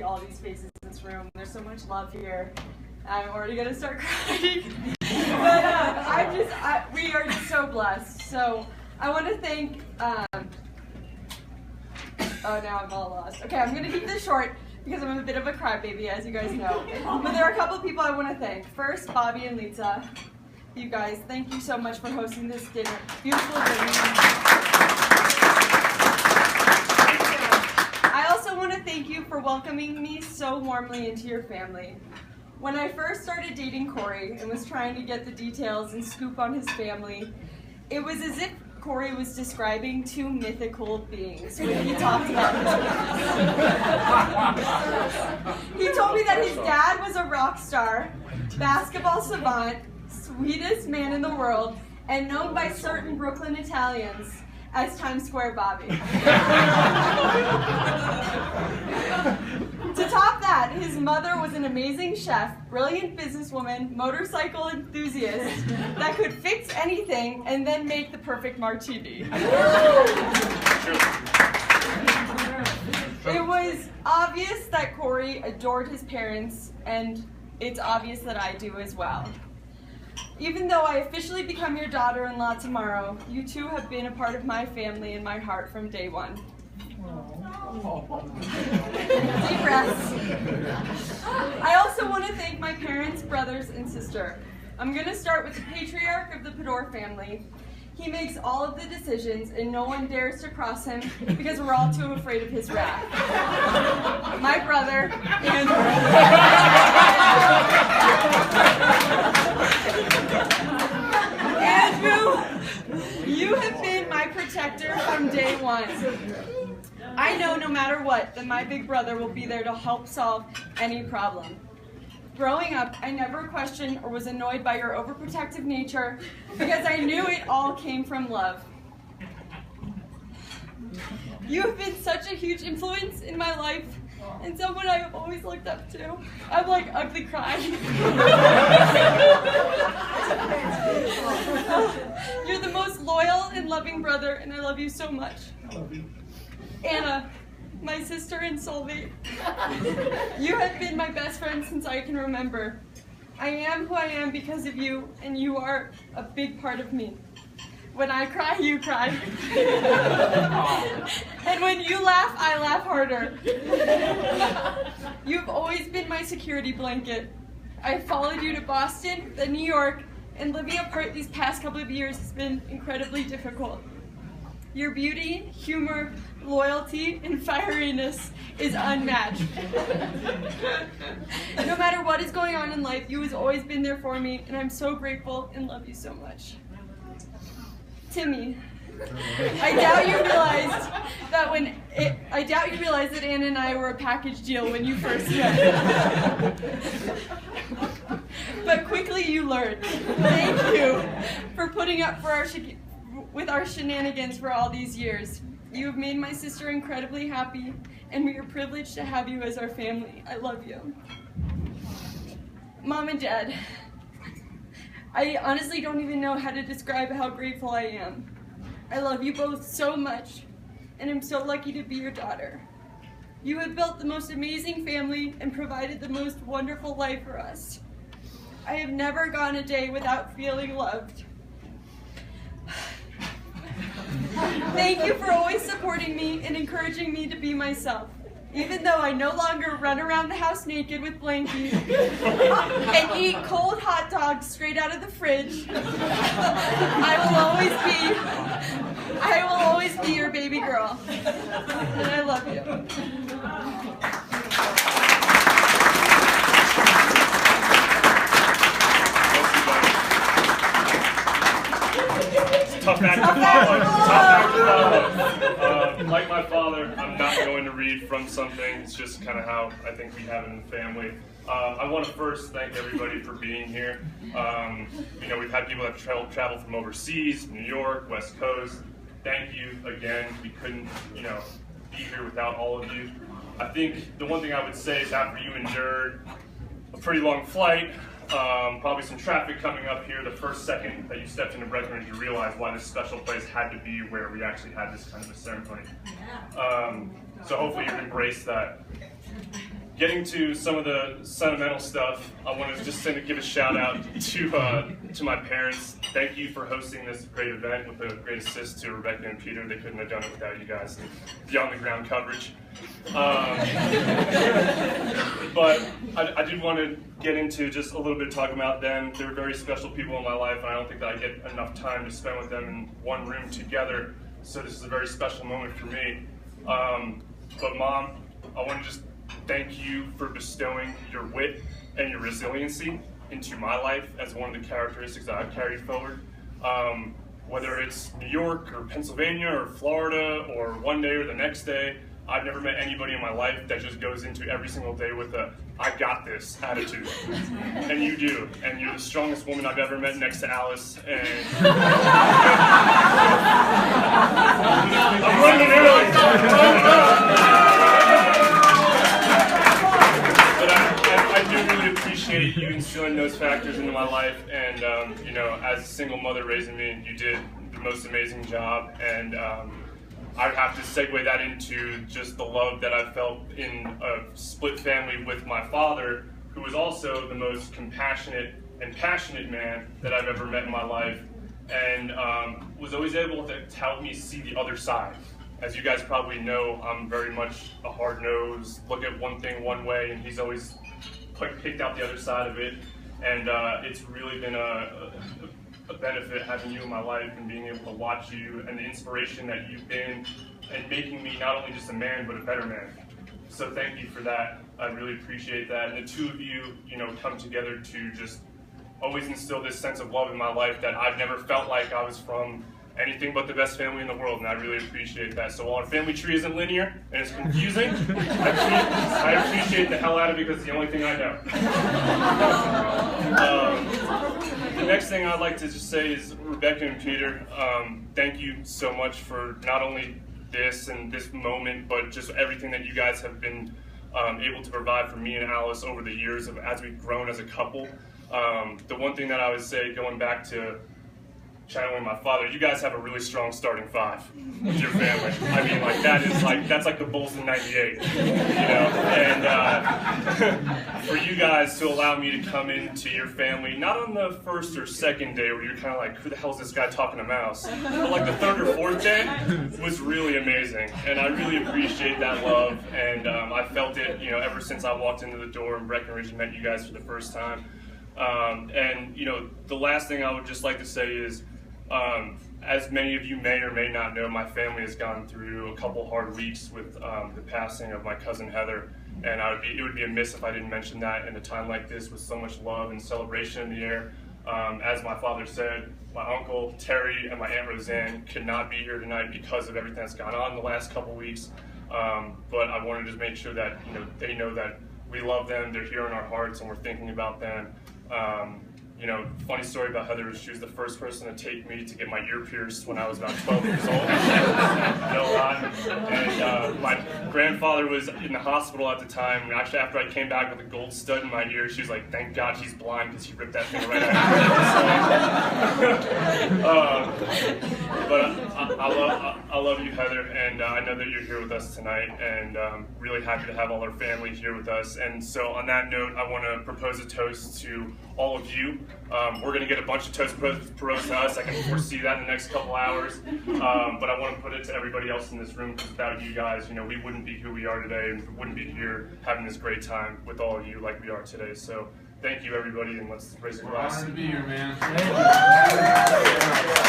see all these faces in this room. There's so much love here. I'm already gonna start crying. But we are just so blessed. So I want to thank. Oh, now I'm all lost. Okay, I'm gonna keep this short because I'm a bit of a crybaby, as you guys know. But there are a couple of people I want to thank. First, Bobby and Lisa. You guys, thank you so much for hosting this dinner. Beautiful dinner. I also want to thank you for welcoming me so warmly into your family. When I first started dating Corey and was trying to get the details and scoop on his family, it was as if Corey was describing two mythical beings when he talked about his He told me that his dad was a rock star, basketball savant, sweetest man in the world, and known by certain Brooklyn Italians as Times Square Bobby. To top that, his mother was an amazing chef, brilliant businesswoman, motorcycle enthusiast that could fix anything and then make the perfect martini. It was obvious that Corey adored his parents, and it's obvious that I do as well. Even though I officially become your daughter-in-law tomorrow, you two have been a part of my family and my heart from day one. Deep breaths. I also want to thank my parents, brothers, and sister. I'm going to start with the patriarch of the Pador family. He makes all of the decisions, and no one dares to cross him because we're all too afraid of his wrath. My brother, Andrew. Andrew, you have been my protector from day one. I know no matter what that my big brother will be there to help solve any problem. Growing up, I never questioned or was annoyed by your overprotective nature because I knew it all came from love. You have been such a huge influence in my life and someone I have always looked up to. I'm like ugly crying. You're the most loyal and loving brother, and I love you so much. I love you. Anna, my sister and soulmate. You have been my best friend since I can remember. I am who I am because of you, and you are a big part of me. When I cry, you cry. And when you laugh, I laugh harder. You've always been my security blanket. I followed you to Boston, then New York, and living apart these past couple of years has been incredibly difficult. Your beauty, humor, loyalty, and fieriness is unmatched. No matter what is going on in life, you have always been there for me, and I'm so grateful and love you so much. Timmy, I doubt you realized that Anna and I were a package deal when you first met. But quickly you learned. Thank you for putting up for with our shenanigans for all these years. You have made my sister incredibly happy, and we are privileged to have you as our family. I love you. Mom and Dad, I honestly don't even know how to describe how grateful I am. I love you both so much, and I'm so lucky to be your daughter. You have built the most amazing family and provided the most wonderful life for us. I have never gone a day without feeling loved. Thank you for always supporting me and encouraging me to be myself. Even though I no longer run around the house naked with Blanky and eat cold hot dogs straight out of the fridge, I will always be your baby girl. And I love you. Tough act to follow. Like my father, I'm not going to read from something. It's just kind of how I think we have it in the family. I want to first thank everybody for being here. We've had people that have traveled from overseas, New York, West Coast. Thank you again. We couldn't, be here without all of you. I think the one thing I would say is after you endured a pretty long flight, probably some traffic coming up here, the first second that you stepped into Breckenridge, you realized why this special place had to be where we actually had this kind of a ceremony. So hopefully you embrace that. getting to some of the sentimental stuff, I want to just give a shout out to my parents. Thank you for hosting this great event with a great assist to Rebecca and Peter. They couldn't have done it without you guys and the on-the-ground coverage. But I did want to get into just a little bit talking about them. They're very special people in my life, and I don't think that I get enough time to spend with them in one room together. So this is a very special moment for me. But Mom, I want to just thank you for bestowing your wit and your resiliency into my life as one of the characteristics that I've carried forward. Whether it's New York or Pennsylvania or Florida or one day or the next day, I've never met anybody in my life that just goes into every single day with a "I got this" attitude. And you do. And you're the strongest woman I've ever met next to Alice. And I'm running early. But I do really appreciate you instilling those factors into my life. And you know, as a single mother raising me, you did the most amazing job. And I'd have to segue that into just the love that I felt in a split family with my father, who was also the most compassionate and passionate man that I've ever met in my life, and was always able to help me see the other side. As you guys probably know, I'm very much a hard-nosed, look at one thing one way, and he's always picked out the other side of it. And it's really been a benefit having you in my life and being able to watch you and the inspiration that you've been and making me not only just a man but a better man. So thank you for that. I really appreciate that. And the two of you, you know, come together to just always instill this sense of love in my life that I've never felt like I was from anything but the best family in the world, and I really appreciate that. So while our family tree isn't linear and it's confusing, I appreciate the hell out of it because it's the only thing I know. The next thing I'd like to just say is, Rebecca and Peter, thank you so much for not only this and this moment, but just everything that you guys have been able to provide for me and Alice over the years as we've grown as a couple. The one thing that I would say, going back to channeling my father, you guys have a really strong starting five with your family. I mean, that's like the Bulls in '98, you know. And for you guys to allow me to come into your family, not on the first or second day where you're kind of like, who the hell is this guy talking to mouse? But like the third or fourth day was really amazing, and I really appreciate that love. And I felt it, you know, ever since I walked into the door in Breckenridge and met you guys for the first time. And you know, the last thing I would just like to say is, as many of you may or may not know, my family has gone through a couple hard weeks with the passing of my cousin Heather, and it would be amiss if I didn't mention that in a time like this with so much love and celebration in the air. As my father said, my uncle Terry and my Aunt Roseanne could not be here tonight because of everything that's gone on in the last couple weeks, but I wanted to just make sure that, you know, they know that we love them, they're here in our hearts, and we're thinking about them. You know, funny story about Heather is she was the first person to take me to get my ear pierced when I was about 12 years old. No lie. And my grandfather was in the hospital at the time, and actually after I came back with a gold stud in my ear, she was like, thank God he's blind because he ripped that thing right out. But I love you, Heather, and I know that you're here with us tonight, and really happy to have all our family here with us. And so on that note, I want to propose a toast to all of you. We're going to get a bunch of toast proposed to us. I can foresee that in the next couple hours. But I want to put it to everybody else in this room, because without you guys, you know, we wouldn't be who we are today, and we wouldn't be here having this great time with all of you like we are today. So thank you, everybody, and let's raise a glass. Honored to be here, man.